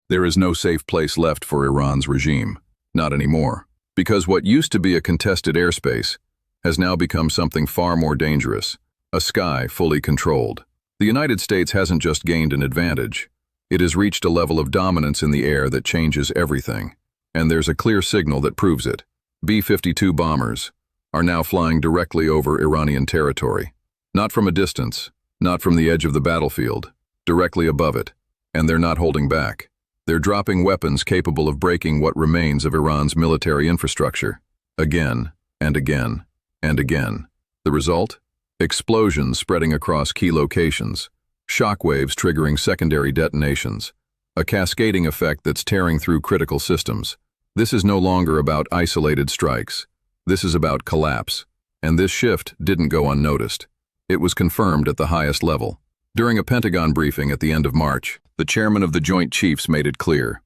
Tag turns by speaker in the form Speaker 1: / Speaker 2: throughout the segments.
Speaker 1: There is no safe place left for Iran's regime. Not anymore. Because what used to be a contested airspace has now become something far more dangerous, a sky fully controlled. The United States hasn't just gained an advantage. It has reached a level of dominance in the air that changes everything. And there's a clear signal that proves it. B-52 bombers are now flying directly over Iranian territory. Not from a distance, not from the edge of the battlefield, directly above it. And they're not holding back. They're dropping weapons capable of breaking what remains of Iran's military infrastructure. Again, and again, and again. The result? Explosions spreading across key locations, shockwaves triggering secondary detonations, a cascading effect that's tearing through critical systems. This is no longer about isolated strikes. This is about collapse. And this shift didn't go unnoticed. It was confirmed at the highest level. During a Pentagon briefing at the end of March, the chairman of the Joint Chiefs made it clear.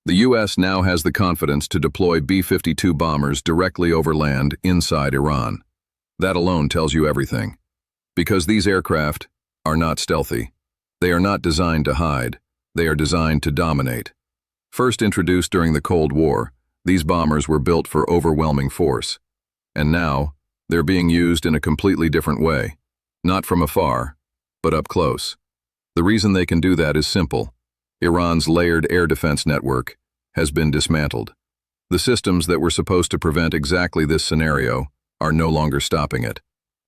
Speaker 1: The U.S. now has the confidence to deploy B-52 bombers directly over land inside Iran. That alone tells you everything. Because these aircraft are not stealthy. They are not designed to hide. They are designed to dominate. First introduced during the Cold War, these bombers were built for overwhelming force. And now, they're being used in a completely different way. Not from afar, but up close. The reason they can do that is simple. Iran's layered air defense network has been dismantled. The systems that were supposed to prevent exactly this scenario are no longer stopping it.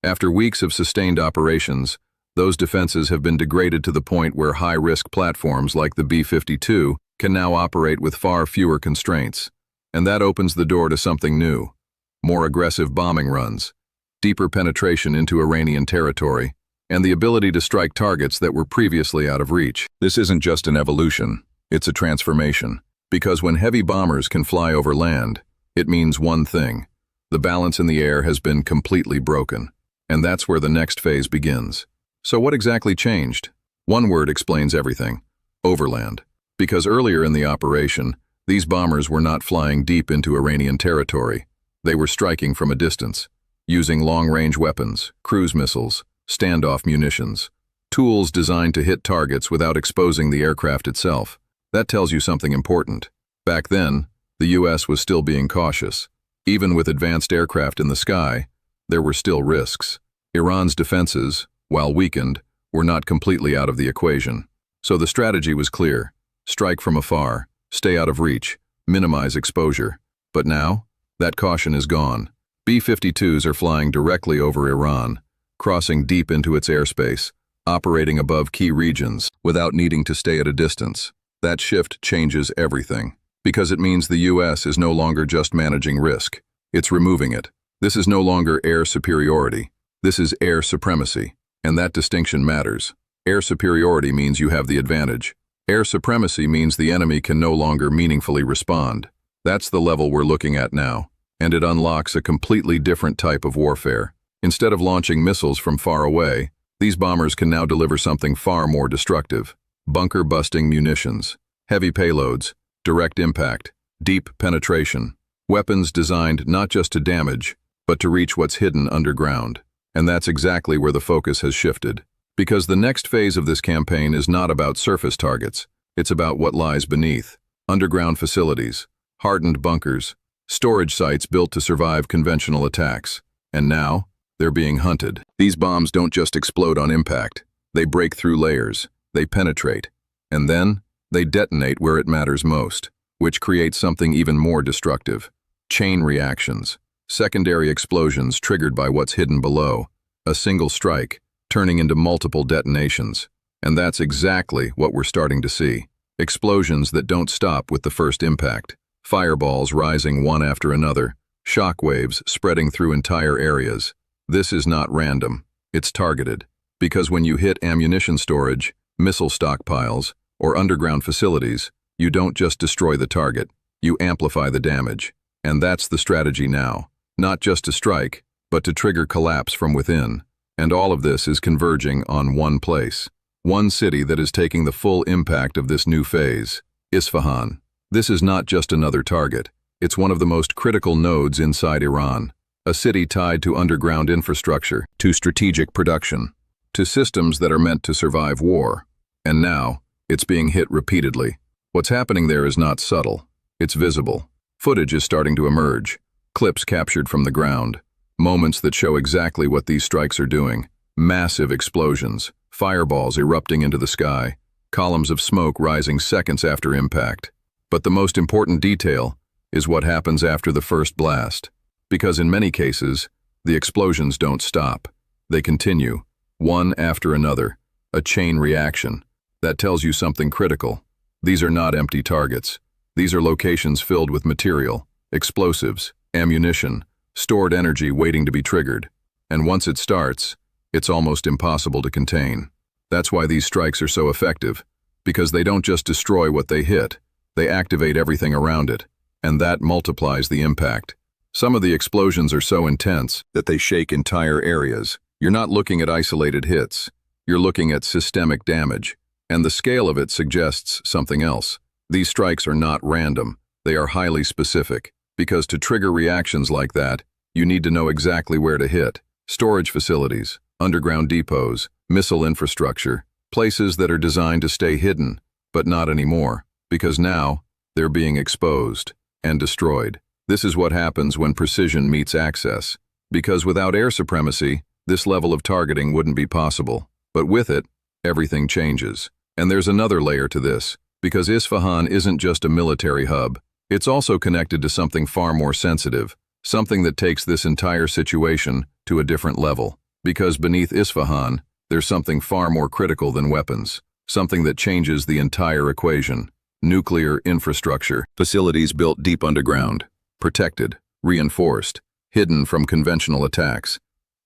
Speaker 1: After weeks of sustained operations, those defenses have been degraded to the point where high-risk platforms like the B-52 can now operate with far fewer constraints. And that opens the door to something new. More aggressive bombing runs, deeper penetration into Iranian territory, and the ability to strike targets that were previously out of reach. This isn't just an evolution, it's a transformation. Because when heavy bombers can fly over land, it means one thing. The balance in the air has been completely broken. And that's where the next phase begins. So what exactly changed? One word explains everything. Overland. Because earlier in the operation, these bombers were not flying deep into Iranian territory. They were striking from a distance, using long-range weapons, cruise missiles, standoff munitions, tools designed to hit targets without exposing the aircraft itself. That tells you something important. Back then, the U.S. was still being cautious. Even with advanced aircraft in the sky, there were still risks. Iran's defenses, while weakened, were not completely out of the equation. So the strategy was clear. Strike from afar, stay out of reach, minimize exposure. But now, that caution is gone. B-52s are flying directly over Iran, crossing deep into its airspace, operating above key regions without needing to stay at a distance. That shift changes everything. Because it means the U.S. is no longer just managing risk. It's removing it. This is no longer air superiority. This is air supremacy. And that distinction matters. Air superiority means you have the advantage. Air supremacy means the enemy can no longer meaningfully respond. That's the level we're looking at now. And it unlocks a completely different type of warfare. Instead of launching missiles from far away, these bombers can now deliver something far more destructive. Bunker-busting munitions, heavy payloads, direct impact, deep penetration. Weapons designed not just to damage, but to reach what's hidden underground. And that's exactly where the focus has shifted. Because the next phase of this campaign is not about surface targets. It's about what lies beneath. Underground facilities, hardened bunkers, storage sites built to survive conventional attacks. And now, they're being hunted. These bombs don't just explode on impact. They break through layers. They penetrate. And then, they detonate where it matters most, which creates something even more destructive. Chain reactions. Secondary explosions triggered by what's hidden below. A single strike, turning into multiple detonations. And that's exactly what we're starting to see. Explosions that don't stop with the first impact. Fireballs rising one after another. Shockwaves spreading through entire areas. This is not random. It's targeted. Because when you hit ammunition storage, missile stockpiles, or underground facilities, you don't just destroy the target, you amplify the damage. And that's the strategy now. Not just to strike, but to trigger collapse from within. And all of this is converging on one place. One city that is taking the full impact of this new phase. Isfahan. This is not just another target. It's one of the most critical nodes inside Iran. A city tied to underground infrastructure, to strategic production, to systems that are meant to survive war. And now, it's being hit repeatedly. What's happening there is not subtle. It's visible. Footage is starting to emerge. Clips captured from the ground. Moments that show exactly what these strikes are doing. Massive explosions. Fireballs erupting into the sky. Columns of smoke rising seconds after impact. But the most important detail is what happens after the first blast. Because in many cases, the explosions don't stop. They continue, one after another, a chain reaction. That tells you something critical. These are not empty targets. These are locations filled with material, explosives, ammunition, stored energy waiting to be triggered. And once it starts, it's almost impossible to contain. That's why these strikes are so effective, because they don't just destroy what they hit, they activate everything around it, and that multiplies the impact. Some of the explosions are so intense that they shake entire areas. You're not looking at isolated hits, you're looking at systemic damage, and the scale of it suggests something else. These strikes are not random, they are highly specific, because to trigger reactions like that, you need to know exactly where to hit. Storage facilities, underground depots, missile infrastructure, places that are designed to stay hidden, but not anymore, because now they're being exposed and destroyed. This is what happens when precision meets access, because without air supremacy, this level of targeting wouldn't be possible. But with it, everything changes. And there's another layer to this, because Isfahan isn't just a military hub, it's also connected to something far more sensitive, something that takes this entire situation to a different level. Because beneath Isfahan, there's something far more critical than weapons, something that changes the entire equation. Nuclear infrastructure, facilities built deep underground, protected, reinforced, hidden from conventional attacks,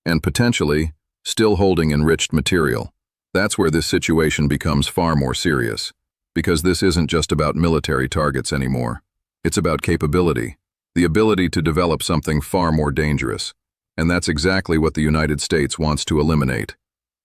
Speaker 1: and potentially still holding enriched material. That's where this situation becomes far more serious, because this isn't just about military targets anymore. It's about capability, the ability to develop something far more dangerous. And that's exactly what the United States wants to eliminate.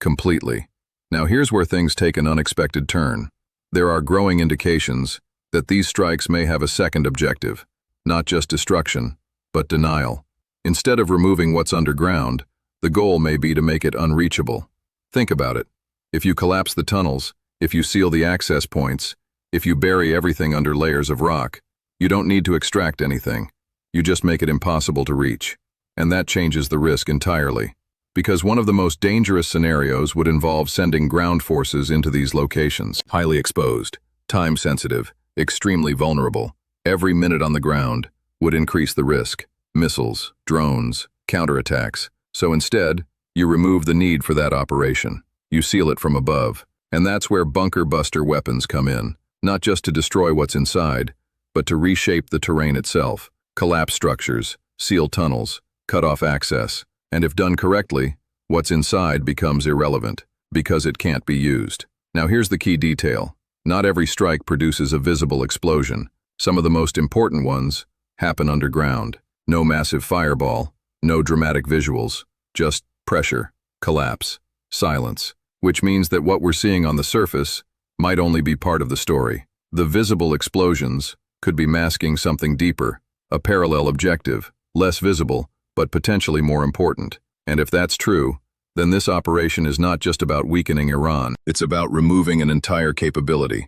Speaker 1: Completely. Now here's where things take an unexpected turn. There are growing indications that these strikes may have a second objective, not just destruction, but denial. Instead of removing what's underground, the goal may be to make it unreachable. Think about it. If you collapse the tunnels, if you seal the access points, if you bury everything under layers of rock, you don't need to extract anything. You just make it impossible to reach. And that changes the risk entirely. Because one of the most dangerous scenarios would involve sending ground forces into these locations. Highly exposed, time-sensitive, extremely vulnerable. Every minute on the ground would increase the risk. Missiles, drones, counterattacks. So instead, you remove the need for that operation. You seal it from above. And that's where bunker-buster weapons come in. Not just to destroy what's inside, but to reshape the terrain itself. Collapse structures, seal tunnels, cut off access. And if done correctly, what's inside becomes irrelevant, because it can't be used. Now here's the key detail. Not every strike produces a visible explosion. Some of the most important ones happen underground. No massive fireball, no dramatic visuals, just pressure, collapse, silence. Which means that what we're seeing on the surface might only be part of the story. The visible explosions could be masking something deeper, a parallel objective, less visible, but potentially more important. And if that's true, then this operation is not just about weakening Iran. It's about removing an entire capability,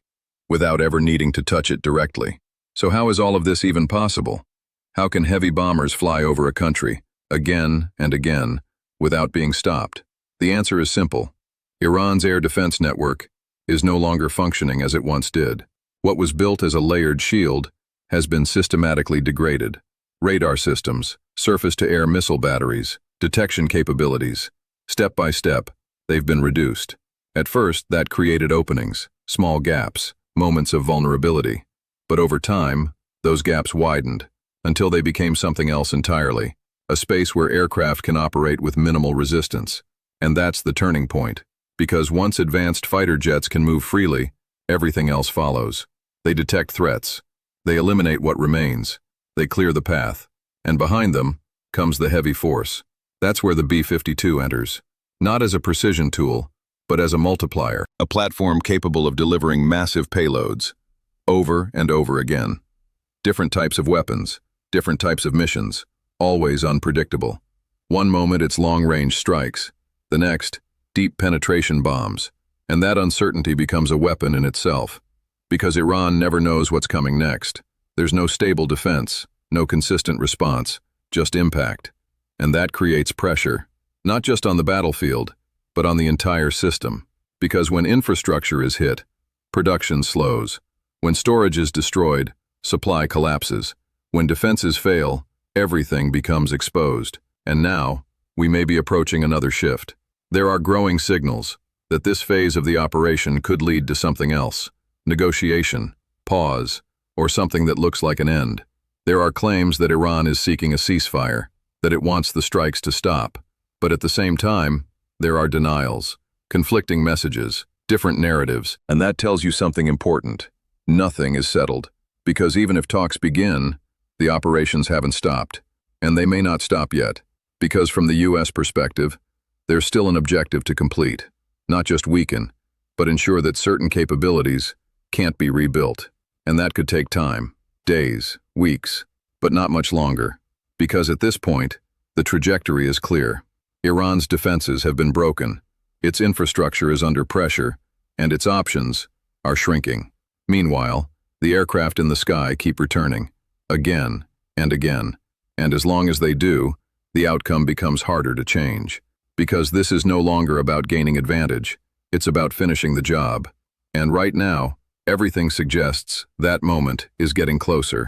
Speaker 1: without ever needing to touch it directly. So how is all of this even possible? How can heavy bombers fly over a country, again and again, without being stopped? The answer is simple. Iran's air defense network is no longer functioning as it once did. What was built as a layered shield has been systematically degraded. Radar systems, surface-to-air missile batteries, detection capabilities. Step by step, they've been reduced. At first, that created openings, small gaps, moments of vulnerability. But over time, those gaps widened, until they became something else entirely, a space where aircraft can operate with minimal resistance. And that's the turning point. Because once advanced fighter jets can move freely, everything else follows. They detect threats. They eliminate what remains. They clear the path. And behind them comes the heavy force. That's where the B-52 enters. Not as a precision tool, but as a multiplier. A platform capable of delivering massive payloads, over and over again. Different types of weapons, different types of missions, always unpredictable. One moment it's long-range strikes, the next, deep penetration bombs, and that uncertainty becomes a weapon in itself. Because Iran never knows what's coming next. There's no stable defense, no consistent response, just impact. And that creates pressure, not just on the battlefield, but on the entire system. Because when infrastructure is hit, production slows. When storage is destroyed, supply collapses. When defenses fail, everything becomes exposed. And now, we may be approaching another shift. There are growing signals that this phase of the operation could lead to something else. Negotiation, pause, or something that looks like an end. There are claims that Iran is seeking a ceasefire, that it wants the strikes to stop. But at the same time, there are denials, conflicting messages, different narratives, and that tells you something important. Nothing is settled, because even if talks begin, the operations haven't stopped, and they may not stop yet, because from the U.S. perspective, there's still an objective to complete, not just weaken, but ensure that certain capabilities can't be rebuilt. And that could take time, days, weeks, but not much longer, because at this point, the trajectory is clear. Iran's defenses have been broken, its infrastructure is under pressure, and its options are shrinking. Meanwhile, the aircraft in the sky keep returning, again and again, and as long as they do, the outcome becomes harder to change. Because this is no longer about gaining advantage, it's about finishing the job. And right now, everything suggests that moment is getting closer.